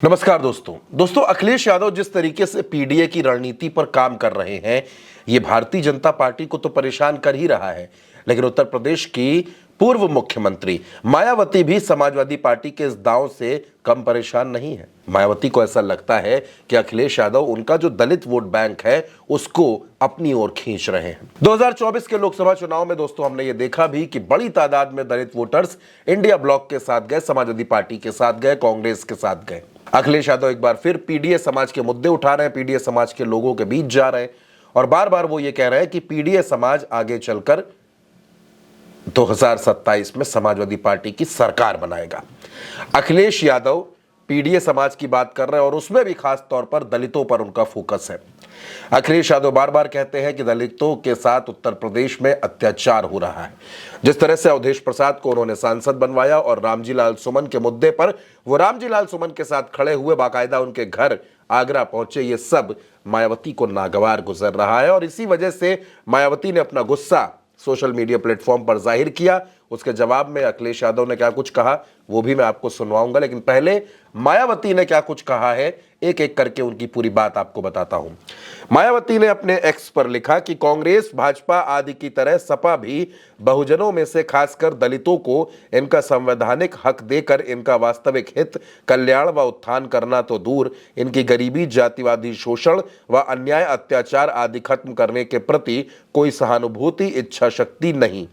नमस्कार दोस्तों अखिलेश यादव जिस तरीके से पीडीए की रणनीति पर काम कर रहे हैं, ये भारतीय जनता पार्टी को तो परेशान कर ही रहा है। लेकिन उत्तर प्रदेश की पूर्व मुख्यमंत्री मायावती भी समाजवादी पार्टी के इस दांव से कम परेशान नहीं है। मायावती को ऐसा लगता है कि अखिलेश यादव उनका जो दलित वोट बैंक है उसको अपनी ओर खींच रहे हैं। 2024 के लोकसभा चुनाव में दोस्तों हमने ये देखा भी कि बड़ी तादाद में दलित वोटर्स इंडिया ब्लॉक के साथ गए, समाजवादी पार्टी के साथ गए, कांग्रेस के साथ गए। अखिलेश यादव एक बार फिर पीडीए समाज के मुद्दे उठा रहे हैं, पीडीए समाज के लोगों के बीच जा रहे हैं और बार बार वो ये कह रहे हैं कि पीडीए समाज आगे चलकर 2027 में समाजवादी पार्टी की सरकार बनाएगा। अखिलेश यादव पीडीए समाज की बात कर रहे हैं और उसमें भी खास तौर पर दलितों पर उनका फोकस है। अखिलेश यादव बार बार कहते हैं कि दलितों के साथ उत्तर प्रदेश में अत्याचार हो रहा है। जिस तरह से अवधेश प्रसाद को उन्होंने सांसद बनवाया और रामजी लाल सुमन के मुद्दे पर वो रामजी लाल सुमन के साथ खड़े हुए, बाकायदा उनके घर आगरा पहुंचे, ये सब मायावती को नागवार गुजर रहा है और इसी वजह से मायावती ने अपना गुस्सा सोशल मीडिया प्लेटफॉर्म पर जाहिर किया। उसके जवाब में अखिलेश यादव ने क्या कुछ कहा वो भी मैं आपको सुनवाऊंगा, लेकिन पहले मायावती ने क्या कुछ कहा है एक एक करके उनकी पूरी बात आपको बताता हूं। मायावती ने अपने एक्स पर लिखा कि कांग्रेस, भाजपा आदि की तरह सपा भी बहुजनों में से खासकर दलितों को इनका संवैधानिक हक देकर इनका वास्तविक हित, कल्याण व उत्थान करना तो दूर, इनकी गरीबी, जातिवादी शोषण व अन्याय, अत्याचार आदि खत्म करने के प्रति कोई सहानुभूति, इच्छा शक्ति नहीं,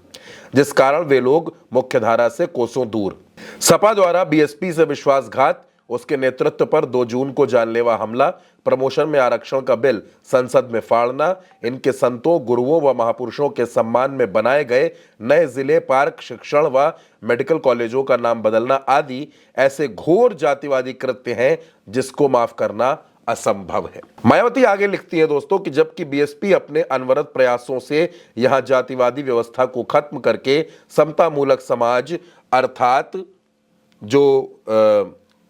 जिस कारण वे लोग मुख्यधारा से कोसों दूर। सपा द्वारा बीएसपी से विश्वासघात, उसके नेतृत्व पर 2 जून को जानलेवा हमला, प्रमोशन में आरक्षण का बिल संसद में फाड़ना, इनके संतों, गुरुओं व महापुरुषों के सम्मान में बनाए गए नए जिले, पार्क, शिक्षण व मेडिकल कॉलेजों का नाम बदलना आदि ऐसे घोर जातिवादी कृत्य हैं जिसको माफ करना असंभव है। मायावती आगे लिखती है दोस्तों कि जबकि बीएसपी अपने अनवरत प्रयासों से यहां जातिवादी व्यवस्था को खत्म करके समतामूलक समाज अर्थात जो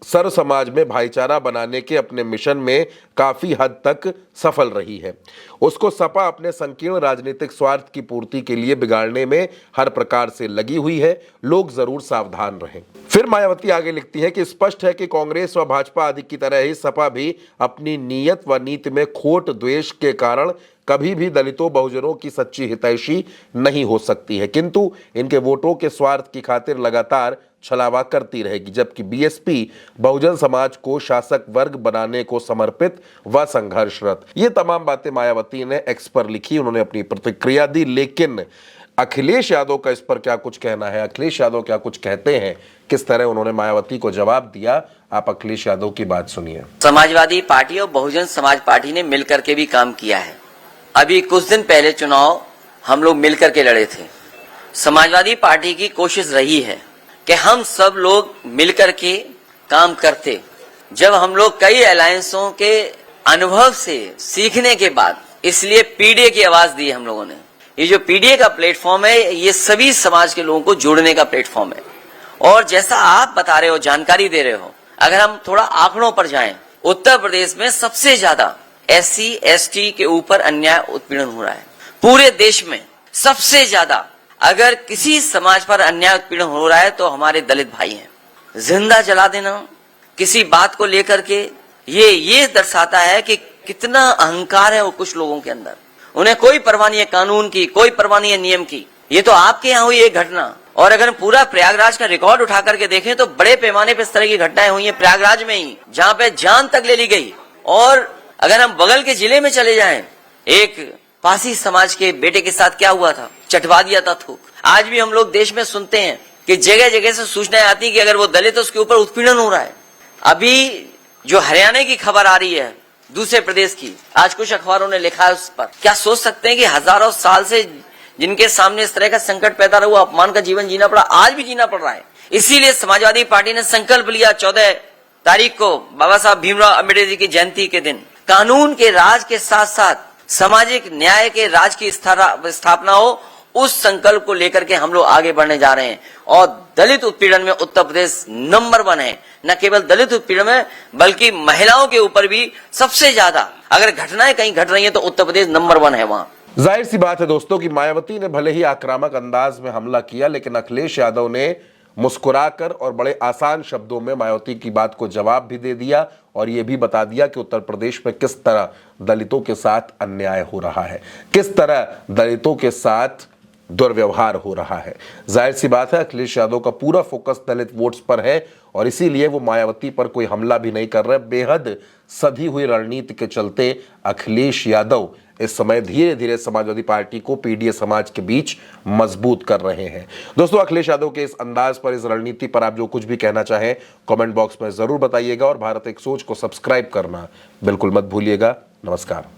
सर्व समाज में भाईचारा बनाने के अपने मिशन में काफी हद तक सफल रही है, उसको सपा अपने संकीर्ण राजनीतिक स्वार्थ की पूर्ति के लिए बिगाड़ने में हर प्रकार से लगी हुई है। लोग जरूर सावधान रहें। फिर मायावती आगे लिखती है कि स्पष्ट है कि कांग्रेस व भाजपा आदि की तरह ही सपा भी अपनी नीयत व नीति में खोट, द्वेष के कारण कभी भी दलितों, बहुजनों की सच्ची हितैषी नहीं हो सकती है, किंतु इनके वोटों के स्वार्थ की खातिर लगातार छलावा करती रहेगी। जबकि बीएसपी बहुजन समाज को शासक वर्ग बनाने को समर्पित व संघर्षरत। ये तमाम बातें मायावती ने एक्स पर लिखी, उन्होंने अपनी प्रतिक्रिया दी। लेकिन अखिलेश यादव का इस पर क्या कुछ कहना है, अखिलेश यादव क्या कुछ कहते हैं, किस तरह उन्होंने मायावती को जवाब दिया, आप अखिलेश यादव की बात सुनिए। समाजवादी पार्टी और बहुजन समाज पार्टी ने मिलकर के भी काम किया है। अभी कुछ दिन पहले चुनाव हम लोग मिलकर के लड़े थे। समाजवादी पार्टी की कोशिश रही है कि हम सब लोग मिलकर के काम करते। जब हम लोग कई अलायंसों के अनुभव से सीखने के बाद इसलिए पीडीए की आवाज दी हम लोगों ने। ये जो पीडीए का प्लेटफॉर्म है ये सभी समाज के लोगों को जोड़ने का प्लेटफॉर्म है। और जैसा आप बता रहे हो, जानकारी दे रहे हो, अगर हम थोड़ा आंकड़ों पर जाएं, उत्तर प्रदेश में सबसे ज्यादा एससी एसटी के ऊपर अन्याय उत्पीड़न हो रहा है। पूरे देश में सबसे ज्यादा अगर किसी समाज पर अन्याय उत्पीड़न हो रहा है तो हमारे दलित भाई हैं। जिंदा जला देना किसी बात को लेकर के ये दर्शाता है कि कितना अहंकार है वो कुछ लोगों के अंदर। उन्हें कोई परवाह नहीं है कानून की, कोई परवाह नहीं है नियम की। ये तो आपके यहाँ हुई एक घटना, और अगर पूरा प्रयागराज का रिकॉर्ड उठा करके देखें तो बड़े पैमाने पर इस तरह की घटनाएं हुई हैं प्रयागराज में ही, जहाँ पे जान तक ले ली गई। और अगर हम बगल के जिले में चले जाएं, एक पासी समाज के बेटे के साथ क्या हुआ था, चटवा दिया था थूक। आज भी हम लोग देश में सुनते हैं कि जगह जगह से सूचनाएं आती कि अगर वो दलित है उसके ऊपर उत्पीड़न हो रहा है। अभी जो हरियाणा की खबर आ रही है दूसरे प्रदेश की, आज कुछ अखबारों ने लिखा है उस पर। क्या सोच सकते हैं कि हजारों साल से जिनके सामने इस तरह का संकट पैदा हुआ, अपमान का जीवन जीना पड़ा, आज भी जीना पड़ रहा है। इसीलिए समाजवादी पार्टी ने संकल्प लिया 14 तारीख को बाबा साहब भीमराव अम्बेडकर जी की जयंती के दिन कानून के राज के साथ साथ सामाजिक न्याय के राज की स्थापना हो। उस संकल्प को लेकर के हम लोग आगे बढ़ने जा रहे हैं और दलित उत्पीड़न में उत्तर प्रदेश नंबर 1 है। न केवल दलित उत्पीड़न में बल्कि महिलाओं के ऊपर भी सबसे ज्यादा अगर घटनाएं कहीं घट रही हैं तो उत्तर प्रदेश नंबर 1 है वहां। जाहिर सी बात है दोस्तों कि मायावती ने भले ही आक्रामक अंदाज में हमला किया, लेकिन अखिलेश यादव ने मुस्कुराकर और बड़े आसान शब्दों में मायावती की बात को जवाब भी दे दिया और यह भी बता दिया कि उत्तर प्रदेश में किस तरह दलितों के साथ अन्याय हो रहा है, किस तरह दलितों के साथ दुर्व्यवहार हो रहा है। जाहिर सी बात है अखिलेश यादव का पूरा फोकस दलित वोट्स पर है और इसीलिए वो मायावती पर कोई हमला भी नहीं कर रहे। बेहद सधी हुई रणनीति के चलते अखिलेश यादव इस समय धीरे धीरे समाजवादी पार्टी को पीडीए समाज के बीच मजबूत कर रहे हैं। दोस्तों, अखिलेश यादव के इस अंदाज पर, इस रणनीति पर आप जो कुछ भी कहना चाहें कमेंट बॉक्स में जरूर बताइएगा और भारत एक सोच को सब्सक्राइब करना बिल्कुल मत भूलिएगा। नमस्कार।